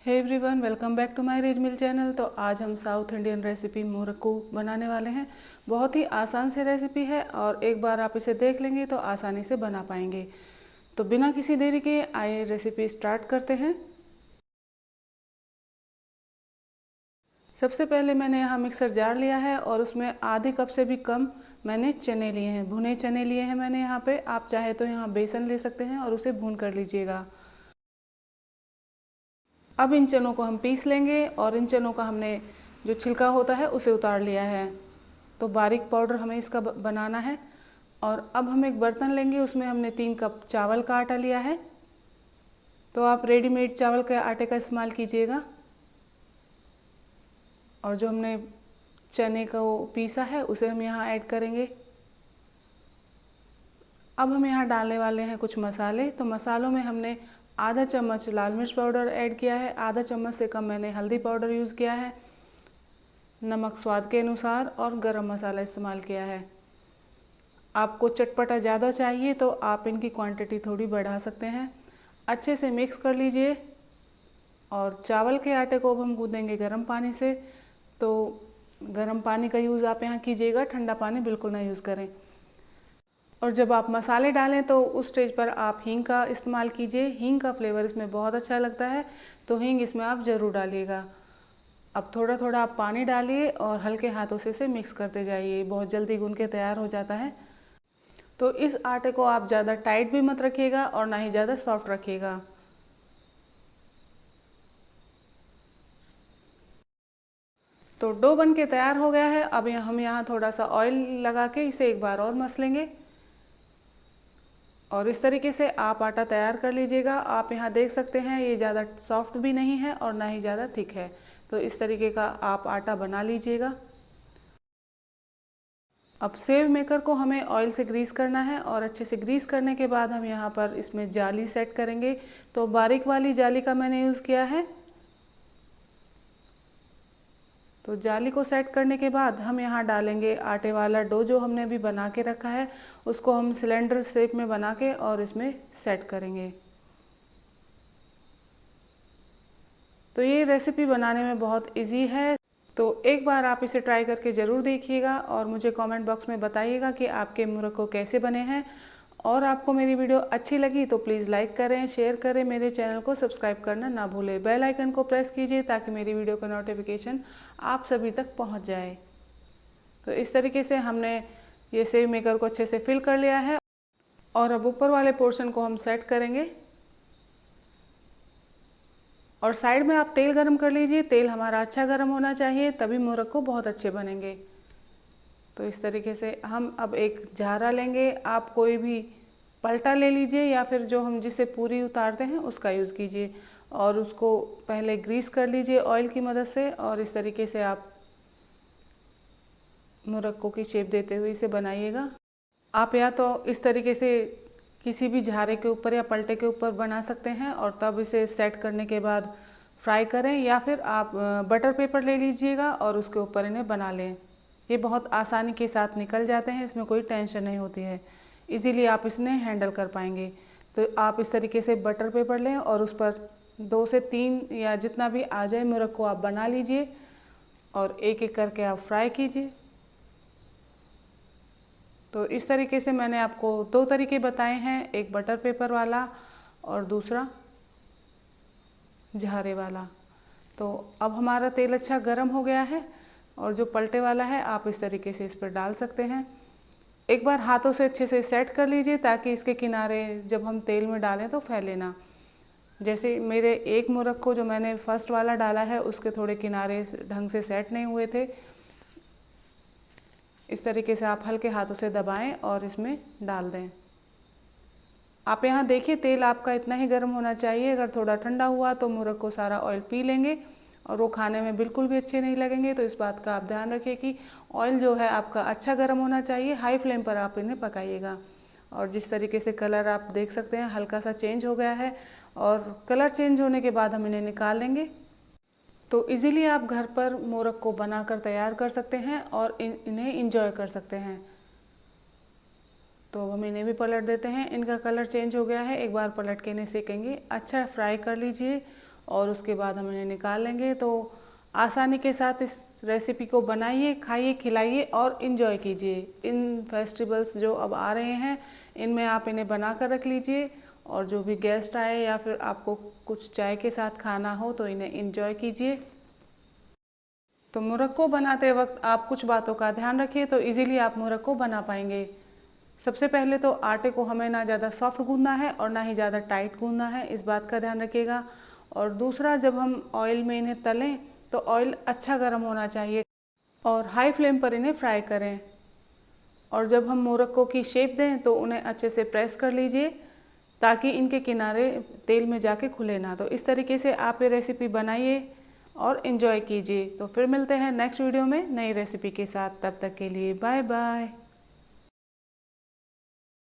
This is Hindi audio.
Hey everyone, welcome back to my rich mill channel. तो आज हम साउथ इंडियन रेसिपी मुरक्कू बनाने वाले हैं। बहुत ही आसान सी रेसिपी है और एक बार आप इसे देख लेंगे तो आसानी से बना पाएंगे। तो बिना किसी देरी के आइए रेसिपी स्टार्ट करते हैं। सबसे पहले मैंने यहाँ मिक्सर जार लिया है और उसमें आधे कप से भी कम मैंने चने लिए हैं, भुने चने लिए हैं मैंने यहाँ पे। आप चाहे तो यहाँ बेसन ले सकते हैं और उसे भून कर लीजिएगा। अब इन चनों को हम पीस लेंगे और इन चनों का हमने जो छिलका होता है उसे उतार लिया है। तो बारीक पाउडर हमें इसका बनाना है। और अब हम एक बर्तन लेंगे, उसमें हमने 3 कप चावल का आटा लिया है। तो आप रेडीमेड चावल के आटे का इस्तेमाल कीजिएगा। और जो हमने चने को पीसा है उसे हम यहाँ ऐड करेंगे। अब हम यहाँ डालने वाले हैं कुछ मसाले। तो मसालों में हमने आधा चम्मच लाल मिर्च पाउडर ऐड किया है, आधा चम्मच से कम मैंने हल्दी पाउडर यूज़ किया है, नमक स्वाद के अनुसार और गरम मसाला इस्तेमाल किया है। आपको चटपटा ज़्यादा चाहिए तो आप इनकी क्वांटिटी थोड़ी बढ़ा सकते हैं। अच्छे से मिक्स कर लीजिए। और चावल के आटे को अब हम गूँथेंगे गर्म पानी से। तो गर्म पानी का यूज़ आप यहाँ कीजिएगा, ठंडा पानी बिल्कुल ना यूज़ करें। और जब आप मसाले डालें तो उस स्टेज पर आप हींग का इस्तेमाल कीजिए। हींग का फ्लेवर इसमें बहुत अच्छा लगता है, तो हींग इसमें आप ज़रूर डालिएगा। अब थोड़ा थोड़ा आप पानी डालिए और हल्के हाथों से इसे मिक्स करते जाइए। बहुत जल्दी गूंद के तैयार हो जाता है। तो इस आटे को आप ज़्यादा टाइट भी मत रखिएगा और ना ही ज़्यादा सॉफ्ट रखिएगा। तो डो बन के तैयार हो गया है। अब हम यहाँ थोड़ा सा ऑयल लगा के इसे एक बार और मस लेंगे। और इस तरीके से आप आटा तैयार कर लीजिएगा। आप यहाँ देख सकते हैं ये ज़्यादा सॉफ्ट भी नहीं है और ना ही ज़्यादा थिक है। तो इस तरीके का आप आटा बना लीजिएगा। अब सेव मेकर को हमें ऑयल से ग्रीस करना है और अच्छे से ग्रीस करने के बाद हम यहाँ पर इसमें जाली सेट करेंगे। तो बारीक वाली जाली का मैंने यूज़ किया है। तो जाली को सेट करने के बाद हम यहाँ डालेंगे आटे वाला डो जो हमने अभी बना के रखा है। उसको हम सिलेंडर शेप में बना के और इसमें सेट करेंगे। तो ये रेसिपी बनाने में बहुत इजी है। तो एक बार आप इसे ट्राई करके ज़रूर देखिएगा और मुझे कमेंट बॉक्स में बताइएगा कि आपके मुरक्को कैसे बने हैं। और आपको मेरी वीडियो अच्छी लगी तो प्लीज़ लाइक करें, शेयर करें, मेरे चैनल को सब्सक्राइब करना ना भूलें। बेल आइकन को प्रेस कीजिए ताकि मेरी वीडियो का नोटिफिकेशन आप सभी तक पहुंच जाए। तो इस तरीके से हमने ये सेव मेकर को अच्छे से फिल कर लिया है। और अब ऊपर वाले पोर्शन को हम सेट करेंगे। और साइड में आप तेल गरम कर लीजिए। तेल हमारा अच्छा गरम होना चाहिए, तभी मुरक्को बहुत अच्छे बनेंगे। तो इस तरीके से हम अब एक झारा लेंगे। आप कोई भी पलटा ले लीजिए या फिर जो हम जिसे पूरी उतारते हैं उसका यूज़ कीजिए। और उसको पहले ग्रीस कर लीजिए ऑयल की मदद से। और इस तरीके से आप मुरक्को की शेप देते हुए इसे बनाइएगा। आप या तो इस तरीके से किसी भी झारे के ऊपर या पलटे के ऊपर बना सकते हैं और तब इसे सेट करने के बाद फ्राई करें, या फिर आप बटर पेपर ले लीजिएगा और उसके ऊपर इन्हें बना लें। ये बहुत आसानी के साथ निकल जाते हैं, इसमें कोई टेंशन नहीं होती है। इजीली आप इन्हें हैंडल कर पाएंगे। तो आप इस तरीके से बटर पेपर लें और उस पर 2 से 3 या जितना भी आ जाए मुरक्को आप बना लीजिए और एक एक करके आप फ्राई कीजिए। तो इस तरीके से मैंने आपको 2 तरीके बताए हैं, एक बटर पेपर वाला और दूसरा झारे वाला। तो अब हमारा तेल अच्छा गर्म हो गया है और जो पलटे वाला है आप इस तरीके से इस पर डाल सकते हैं। एक बार हाथों से अच्छे से सेट कर लीजिए ताकि इसके किनारे जब हम तेल में डालें तो फैले ना। जैसे मेरे एक मुरक्को जो मैंने फर्स्ट वाला डाला है उसके थोड़े किनारे ढंग से सेट नहीं हुए थे। इस तरीके से आप हल्के हाथों से दबाएं और इसमें डाल दें। आप यहाँ देखिए तेल आपका इतना ही गर्म होना चाहिए। अगर थोड़ा ठंडा हुआ तो मुरक्को सारा ऑयल पी लेंगे और वो खाने में बिल्कुल भी अच्छे नहीं लगेंगे। तो इस बात का आप ध्यान रखिए कि ऑयल जो है आपका अच्छा गर्म होना चाहिए। हाई फ्लेम पर आप इन्हें पकाइएगा। और जिस तरीके से कलर आप देख सकते हैं हल्का सा चेंज हो गया है। और कलर चेंज होने के बाद हम इन्हें निकाल लेंगे। तो इजीली आप घर पर मुरक्को बनाकर तैयार कर सकते हैं और इन्हें इंजॉय कर सकते हैं। तो हम इन्हें भी पलट देते हैं। इनका कलर चेंज हो गया है, एक बार पलट के इन्हें सेकेंगे। अच्छा फ्राई कर लीजिए और उसके बाद हम इन्हें निकाल लेंगे। तो आसानी के साथ इस रेसिपी को बनाइए, खाइए, खिलाइए और इन्जॉय कीजिए। इन फेस्टिवल्स जो अब आ रहे हैं इनमें आप इन्हें बना कर रख लीजिए, और जो भी गेस्ट आए या फिर आपको कुछ चाय के साथ खाना हो तो इन्हें इन्जॉय कीजिए। तो मुरक्को बनाते वक्त आप कुछ बातों का ध्यान रखिए तो इजीली आप मुरक्को बना पाएंगे। सबसे पहले तो आटे को हमें ना ज़्यादा सॉफ्ट गूंदना है और ना ही ज़्यादा टाइट गूंदना है, इस बात का ध्यान रखिएगा। और दूसरा, जब हम ऑयल में इन्हें तलें तो ऑयल अच्छा गर्म होना चाहिए और हाई फ्लेम पर इन्हें फ्राई करें। और जब हम मुरक्को की शेप दें तो उन्हें अच्छे से प्रेस कर लीजिए ताकि इनके किनारे तेल में जाके खुले ना। तो इस तरीके से आप ये रेसिपी बनाइए और इन्जॉय कीजिए। तो फिर मिलते हैं नेक्स्ट वीडियो में नई रेसिपी के साथ। तब तक के लिए बाय बाय।